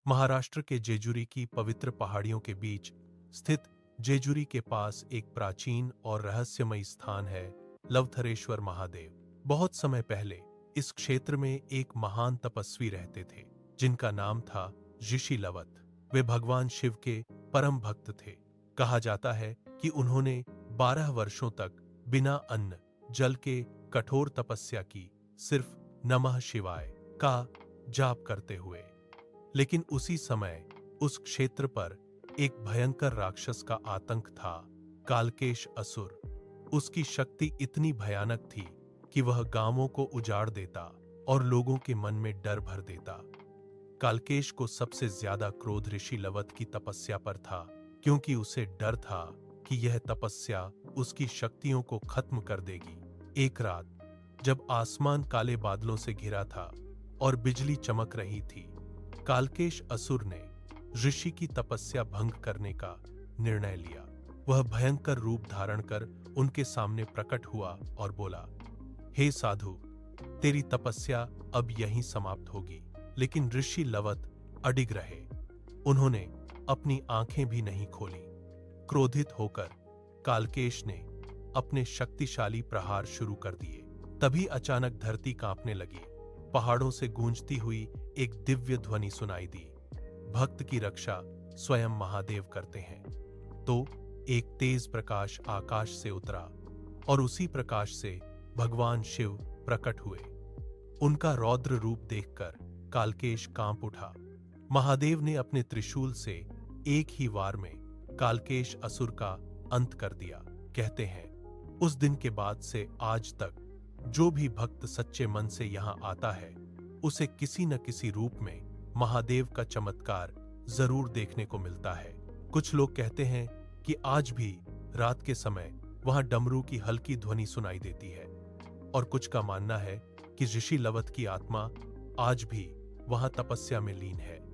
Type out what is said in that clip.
महाराष्ट्र के जेजुरी की पवित्र पहाड़ियों के बीच स्थित जेजुरी के पास एक प्राचीन और रहस्यमयी स्थान है लवथरेश्वर महादेव। बहुत समय पहले इस क्षेत्र में एक महान तपस्वी रहते थे जिनका नाम था ऋषि लवथ। वे भगवान शिव के परम भक्त थे। कहा जाता है कि उन्होंने 12 वर्षों तक बिना अन्न जल के कठोर तपस्या की, सिर्फ नमः शिवाय का जाप करते हुए। लेकिन उसी समय उस क्षेत्र पर एक भयंकर राक्षस का आतंक था, कालकेश असुर। उसकी शक्ति इतनी भयानक थी कि वह गांवों को उजाड़ देता और लोगों के मन में डर भर देता। कालकेश को सबसे ज्यादा क्रोध ऋषि लवथ की तपस्या पर था, क्योंकि उसे डर था कि यह तपस्या उसकी शक्तियों को खत्म कर देगी। एक रात जब आसमान काले बादलों से घिरा था और बिजली चमक रही थी, कालकेश असुर ने ऋषि की तपस्या भंग करने का निर्णय लिया। वह भयंकर रूप धारण कर उनके सामने प्रकट हुआ और बोला, हे साधु, तेरी तपस्या अब यहीं समाप्त होगी। लेकिन ऋषि लवथ अडिग रहे। उन्होंने अपनी आंखें भी नहीं खोली। क्रोधित होकर कालकेश ने अपने शक्तिशाली प्रहार शुरू कर दिए। तभी अचानक धरती कांपने लगी। पहाड़ों से गूंजती हुई एक दिव्य ध्वनि सुनाई दी, भक्त की रक्षा स्वयं महादेव करते हैं। तो एक तेज प्रकाश आकाश से उतरा और उसी प्रकाश से भगवान शिव प्रकट हुए। उनका रौद्र रूप देखकर कालकेश कांप उठा। महादेव ने अपने त्रिशूल से एक ही वार में कालकेश असुर का अंत कर दिया। कहते हैं, उस दिन के बाद से आज तक जो भी भक्त सच्चे मन से यहाँ आता है, उसे किसी न किसी रूप में महादेव का चमत्कार जरूर देखने को मिलता है। कुछ लोग कहते हैं कि आज भी रात के समय वहां डमरू की हल्की ध्वनि सुनाई देती है, और कुछ का मानना है कि ऋषि लवथ की आत्मा आज भी वहां तपस्या में लीन है।